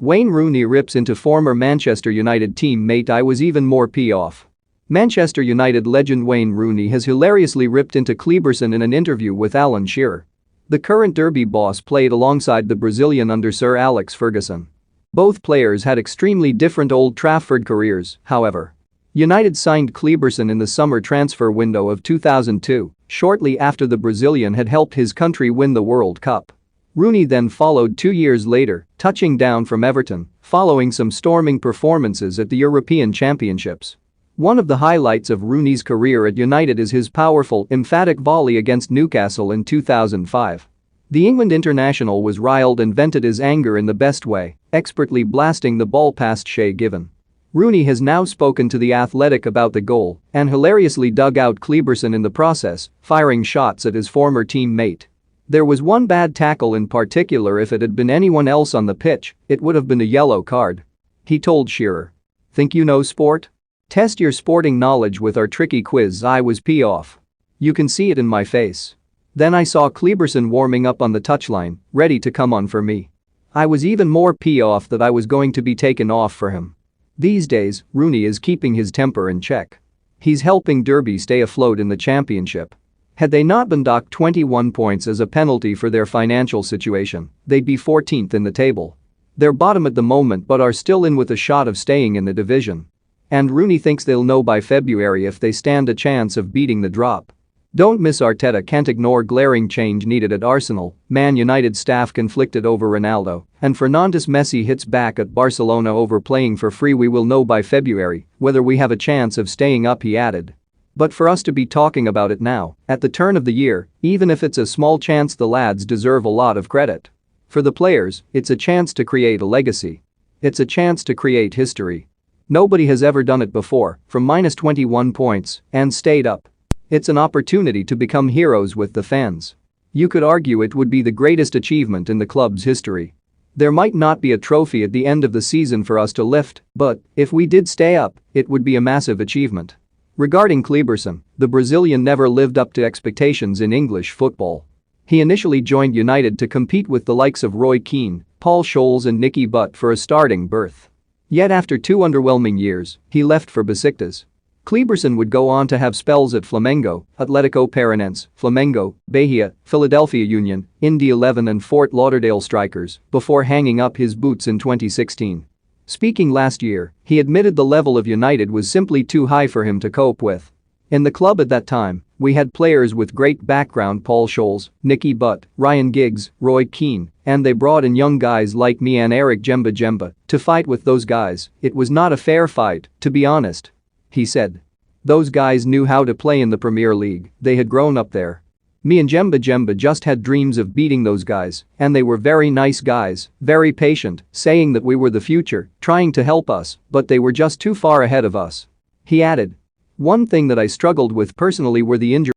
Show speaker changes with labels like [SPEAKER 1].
[SPEAKER 1] Wayne Rooney rips into former Manchester United teammate "I was even more off." Manchester United legend Wayne Rooney has hilariously ripped into Kleberson in an interview with Alan Shearer. The current Derby boss played alongside the Brazilian under Sir Alex Ferguson. Both players had extremely different Old Trafford careers, however. United signed Kleberson in the summer transfer window of 2002, shortly after the Brazilian had helped his country win the World Cup. Rooney then followed 2 years later, touching down from Everton, following some storming performances at the European Championships. One of the highlights of Rooney's career at United is his powerful, emphatic volley against Newcastle in 2005. The England international was riled and vented his anger in the best way, expertly blasting the ball past Shay Given. Rooney has now spoken to The Athletic about the goal and hilariously dug out Kleberson in the process, firing shots at his former teammate. "There was one bad tackle in particular. If it had been anyone else on the pitch, it would have been a yellow card," he told Shearer. "Think you know sport? Test your sporting knowledge with our tricky quiz. I was off. You can see it in my face. Then I saw Kleberson warming up on the touchline, ready to come on for me. I was even more off that I was going to be taken off for him." These days, Rooney is keeping his temper in check. He's helping Derby stay afloat in the championship. Had they not been docked 21 points as a penalty for their financial situation, they'd be 14th in the table. They're bottom at the moment but are still in with a shot of staying in the division. And Rooney thinks they'll know by February if they stand a chance of beating the drop. Don't miss Arteta can't ignore glaring change needed at Arsenal, Man United staff conflicted over Ronaldo, and Fernandes. Messi hits back at Barcelona over playing for free. "We will know by February whether we have a chance of staying up," he added. "But for us to be talking about it now, at the turn of the year, even if it's a small chance, the lads deserve a lot of credit. For the players, it's a chance to create a legacy. It's a chance to create history. Nobody has ever done it before, from -21 points and stayed up. It's an opportunity to become heroes with the fans. You could argue it would be the greatest achievement in the club's history. There might not be a trophy at the end of the season for us to lift, but if we did stay up, it would be a massive achievement." Regarding Kleberson, the Brazilian never lived up to expectations in English football. He initially joined United to compete with the likes of Roy Keane, Paul Scholes and Nicky Butt for a starting berth. Yet after 2 underwhelming years, he left for Besiktas. Kleberson would go on to have spells at Flamengo, Atletico Paranaense, Flamengo, Bahia, Philadelphia Union, Indy 11 and Fort Lauderdale Strikers before hanging up his boots in 2016. Speaking last year, he admitted the level of United was simply too high for him to cope with. "In the club at that time, we had players with great background: Paul Scholes, Nicky Butt, Ryan Giggs, Roy Keane, and they brought in young guys like me and Eric Jemba to fight with those guys. It was not a fair fight, to be honest," he said. "Those guys knew how to play in the Premier League, they had grown up there. Me and Jemba just had dreams of beating those guys, and they were very nice guys, very patient, saying that we were the future, trying to help us, but they were just too far ahead of us," he added. "One thing that I struggled with personally were the injuries